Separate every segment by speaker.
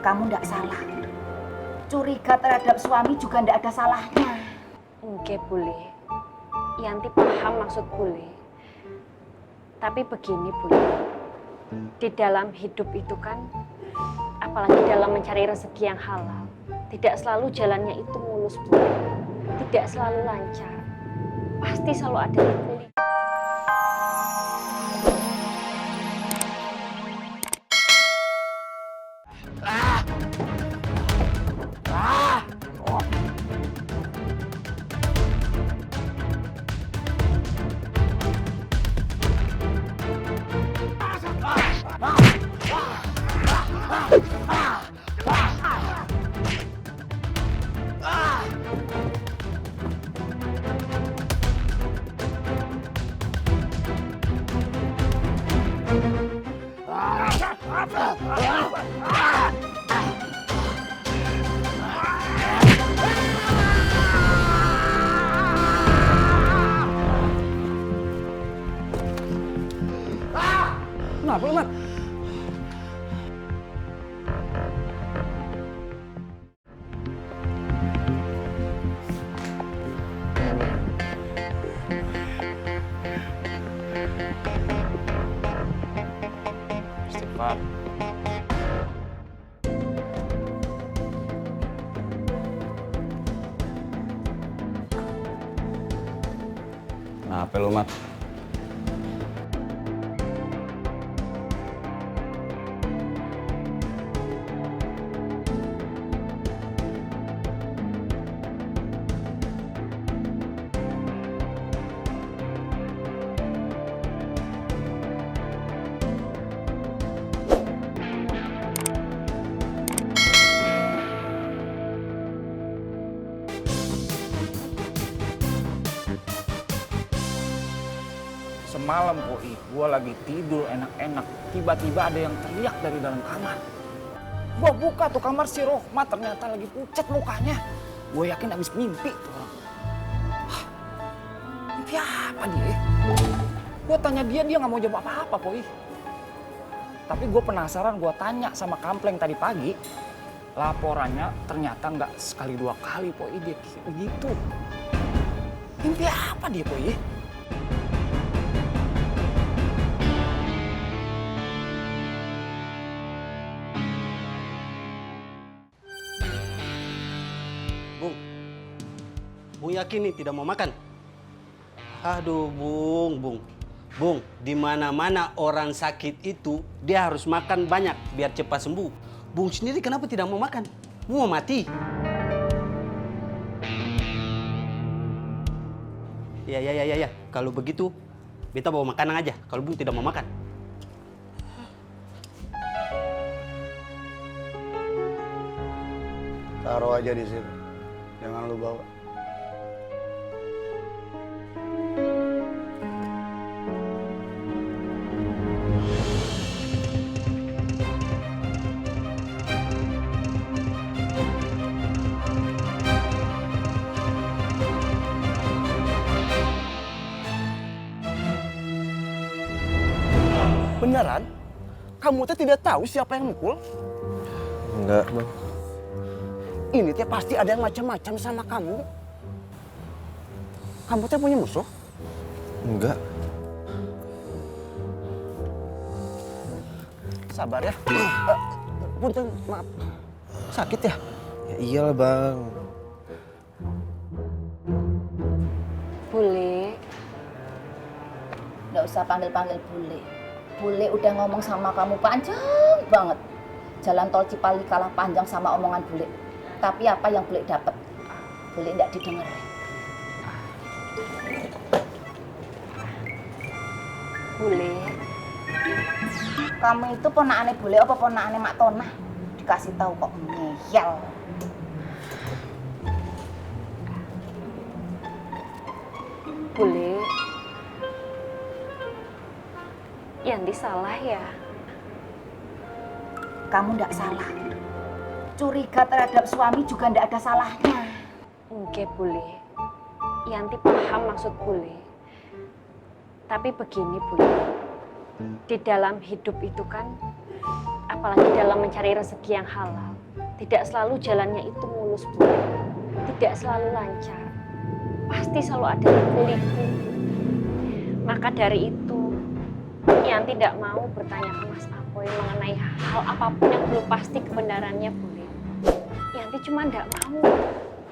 Speaker 1: Kamu ndak salah. Curiga terhadap suami juga ndak ada salahnya.
Speaker 2: Oke, Bule. Yanti paham maksud Bule. Tapi begini, Bule. Di dalam hidup itu kan, apalagi dalam mencari rezeki yang halal, tidak selalu jalannya itu mulus, Bule. Tidak selalu lancar. Pasti selalu ada liku.
Speaker 3: Kenapa lu, Mat?
Speaker 4: Istighfar.
Speaker 3: Kenapa lu, Mat?
Speaker 4: Semalam Poi, gue lagi tidur enak-enak. Tiba-tiba ada yang teriak dari dalam kamar. Gue buka tuh kamar si Rohmat, ternyata lagi pucat mukanya. Gue yakin habis mimpi tuh orang. Hah, mimpi apa dia? Gue tanya dia nggak mau jawab apa-apa Poi. Tapi gue penasaran, gue tanya sama Kampleng tadi pagi. Laporannya ternyata nggak sekali dua kali Poi dia begitu. Mimpi apa dia Poi?
Speaker 5: Bung yakin nih tidak mau makan? Aduh, Bung, di mana-mana orang sakit itu dia harus makan banyak biar cepat sembuh. Bung sendiri kenapa tidak mau makan? Bung mau mati? Ya. Kalau begitu, beta bawa makanan aja. Kalau Bung tidak mau makan.
Speaker 6: Taruh aja di situ. Jangan lu bawa.
Speaker 3: Beneran? Kamu teh tidak tahu siapa yang mukul?
Speaker 7: Enggak, Bang.
Speaker 3: Ini teh pasti ada yang macam-macam sama kamu. Kamu teh punya musuh?
Speaker 7: Enggak.
Speaker 3: Sabar ya. Punten, maaf. Sakit ya?
Speaker 7: Ya iyalah, Bang.
Speaker 2: Bule.
Speaker 1: Nggak usah panggil-panggil Bule. Bule udah ngomong sama kamu panjang banget. Jalan tol Cipali kalah panjang sama omongan Bule. Tapi apa yang Bule dapat? Bule nggak didengar.
Speaker 2: Bule.
Speaker 1: Kamu itu ponakane Bule apa ponakane Mak Tonah? Dikasih tahu kok ngeyel.
Speaker 2: Bule. Yanti salah ya?
Speaker 1: Kamu ndak salah. Curiga terhadap suami juga ndak ada salahnya.
Speaker 2: Oke, Bule. Yanti paham maksud Bule. Tapi begini, Bule. Di dalam hidup itu kan, apalagi dalam mencari rezeki yang halal, tidak selalu jalannya itu mulus, Bu. Tidak selalu lancar. Pasti selalu ada liku-liku. Maka dari itu, Yanti tidak mau bertanya ke Mas Apoy mengenai hal apapun yang belum pasti kebenarannya, Bu. Yanti cuma tidak mau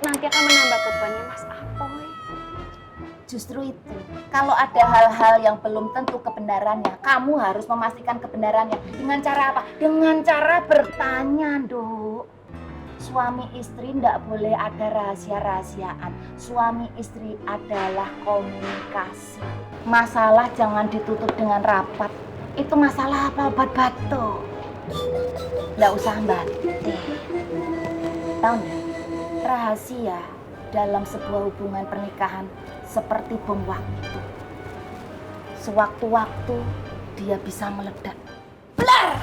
Speaker 2: nanti akan menambah bebannya Mas Apoy.
Speaker 1: Justru itu, kalau ada hal-hal yang belum tentu kebenarannya, kamu harus memastikan kebenarannya. Dengan cara apa? Dengan cara bertanya, Dok. Suami istri ndak boleh ada rahasia-rahasiaan. Suami istri adalah komunikasi. Masalah jangan ditutup dengan rapat. Itu masalah apa obat batuk? Nggak usah batik. Tahu nggak? Rahasia dalam sebuah hubungan pernikahan seperti bom waktu. Sewaktu-waktu dia bisa meledak. Blar!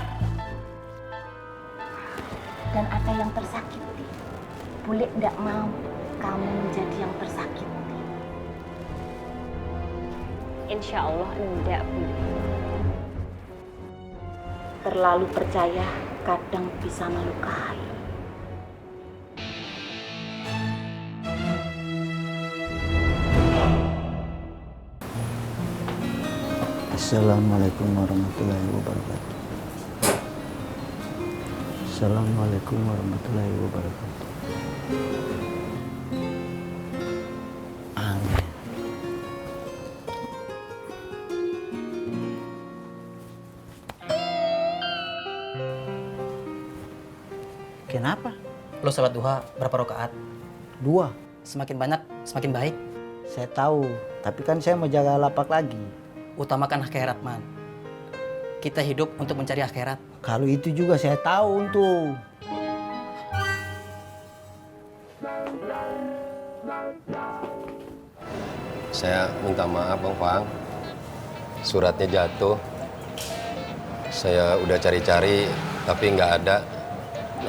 Speaker 1: Dan ada yang tersakiti. Bule ndak mau kamu menjadi yang tersakiti.
Speaker 2: Insya Allah enggak, Bu.
Speaker 1: Terlalu percaya kadang bisa melukai.
Speaker 6: Assalamualaikum warahmatullahi wabarakatuh. Assalamualaikum warahmatullahi wabarakatuh. Amin.
Speaker 8: Kenapa? Lo sholat duha berapa rakaat?
Speaker 6: 2.
Speaker 8: Semakin banyak, semakin baik.
Speaker 6: Saya tahu, tapi kan saya mau jaga lapak lagi.
Speaker 8: Utamakan akhirat, man. Kita hidup untuk mencari akhirat.
Speaker 6: Kalau itu juga saya tahu untuk.
Speaker 9: Saya minta maaf Bang Fang, suratnya jatuh. Saya udah cari-cari tapi nggak ada.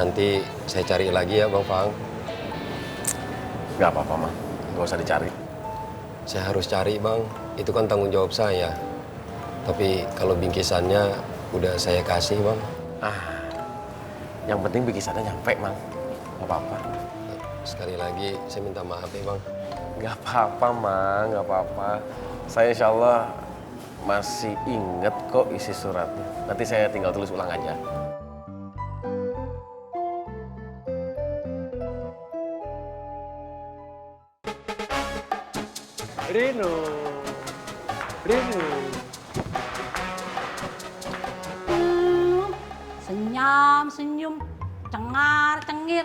Speaker 9: Nanti saya cari lagi ya Bang Fang.
Speaker 10: Nggak apa-apa, Mang. Nggak usah dicari.
Speaker 9: Saya harus cari Bang, itu kan tanggung jawab saya. Tapi kalau bingkisannya udah saya kasih Bang.
Speaker 10: Yang penting bingkisannya nyampe, Mang. Nggak apa-apa.
Speaker 9: Sekali lagi saya minta maaf ya Bang.
Speaker 10: Nggak apa-apa, Mang. Nggak apa-apa. Saya insya Allah masih inget kok isi suratnya. Nanti saya tinggal tulis ulang aja.
Speaker 5: Rino.
Speaker 11: Senyum, cengar-cengir,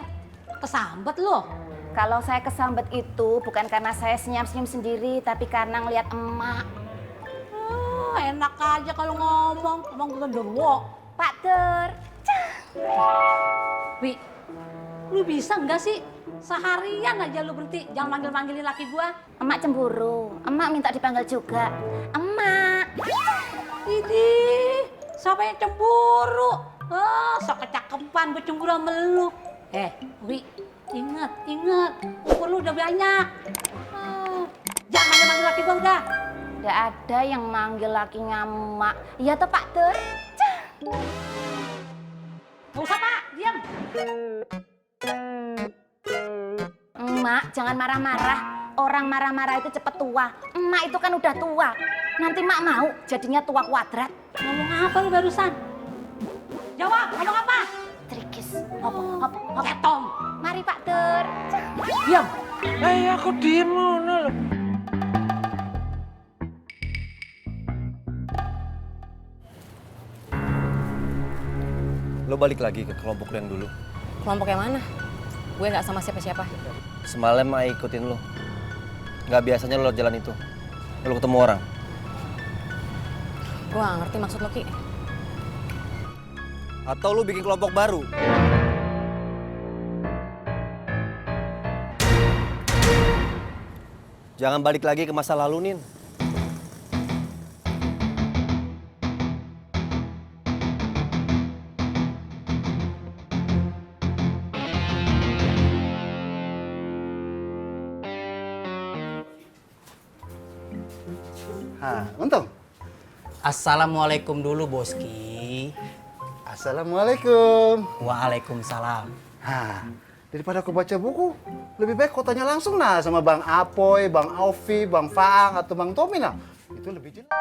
Speaker 11: kesambet loh.
Speaker 1: Kalau saya kesambet itu bukan karena saya senyum-senyum sendiri, tapi karena ngelihat emak.
Speaker 11: Enak aja kalau ngomong genderuwo.
Speaker 1: Pak Ter,
Speaker 11: Wi, lu bisa nggak sih seharian aja lu berhenti jangan manggil-manggilin laki gua?
Speaker 1: emak cemburu. Emak minta dipanggil juga. Emak.
Speaker 11: Idih, siapa yang cemburu? Sok kecakepan gue cemburu sama lu. Wi, ingat, umur lu udah banyak. Jangan manggil-manggil laki gua udah.
Speaker 1: Nggak ada yang manggil lakinya emak. Iya toh Pak Ter?
Speaker 11: Nggak usah Pak, diam.
Speaker 1: Emak, jangan marah-marah. Orang marah-marah itu cepet tua. Emak itu kan udah tua. Nanti emak mau jadinya tua kuadrat.
Speaker 11: Ngomong apa lu barusan? Jawab, ngomong apa?
Speaker 1: Trikis.
Speaker 11: Ketong.
Speaker 1: Mari Pak Ter.
Speaker 11: Diam.
Speaker 5: Aku diem loh.
Speaker 7: Lo balik lagi ke kelompok lo yang dulu.
Speaker 12: Kelompok yang mana? Gue nggak sama siapa-siapa.
Speaker 7: Semalam Mai ikutin lo. Nggak biasanya lo lewat jalan itu. Lo ketemu orang.
Speaker 12: Gue nggak ngerti maksud lo, Ki.
Speaker 7: Atau lo bikin kelompok baru. Jangan balik lagi ke masa lalu, Nin.
Speaker 6: Untung.
Speaker 8: Assalamualaikum dulu, Boski.
Speaker 6: Assalamualaikum.
Speaker 8: Waalaikumsalam.
Speaker 6: Hah, daripada aku baca buku, lebih baik kau tanya langsung nah sama Bang Apoy, Bang Aufi, Bang Faang, atau Bang Tommy nah. Itu lebih jelas.